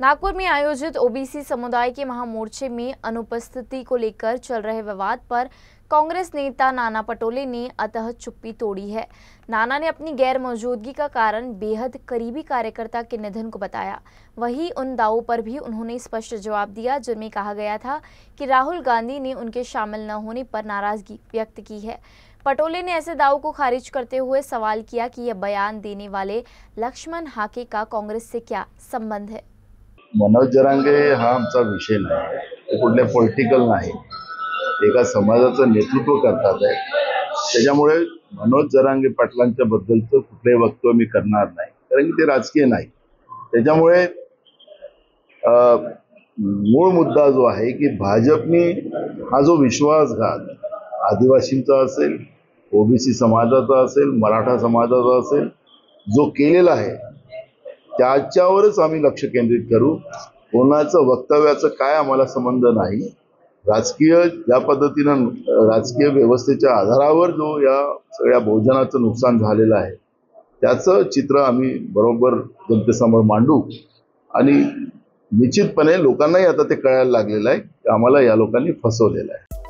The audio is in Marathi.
नागपुर में आयोजित ओबीसी समुदाय के महामोर्चे में अनुपस्थिति को लेकर चल रहे विवाद पर कांग्रेस नेता नाना पटोले ने अतः चुप्पी तोड़ी है। नाना ने अपनी गैर मौजूदगी का कारण बेहद करीबी कार्यकर्ता के निधन को बताया। वहीं उन दावों पर भी उन्होंने स्पष्ट जवाब दिया जिनमें कहा गया था कि राहुल गांधी ने उनके शामिल न होने पर नाराजगी व्यक्त की है। पटोले ने ऐसे दावों को खारिज करते हुए सवाल किया कि यह बयान देने वाले लक्ष्मण हाके का कांग्रेस से क्या संबंध है। मनोज जरांगे हा आमचा विषय नाही, ते कुठले पॉलिटिकल नाही, एका समाजाचं नेतृत्व करतात आहे। त्याच्यामुळे मनोज जरांगे पाटलांच्या बद्दलचं कुठले वक्तव्य मी करणार नाही, कारण की ते राजकीय नाही। त्याच्यामुळे मूळ मुद्दा जो आहे की भाजपने हा जो विश्वासघात आदिवासींचा असेल, ओबीसी समाजाचा असेल, मराठा समाजाचा असेल जो केलेला आहे त्याच्यावरच आम्ही लक्ष केंद्रित करू। कोणाचं वक्तव्याचं काय आम्हाला संबंध नाही। राजकीय ज्या पद्धतीनं राजकीय व्यवस्थेच्या आधारावर जो या सगळ्या बहुजनाचं नुकसान झालेलं आहे त्याचं चित्र आम्ही बरोबर जनतेसमोर मांडू आणि निश्चितपणे लोकांनाही आता ते कळायला लागलेलं आहे की आम्हाला या लोकांनी फसवलेलं आहे।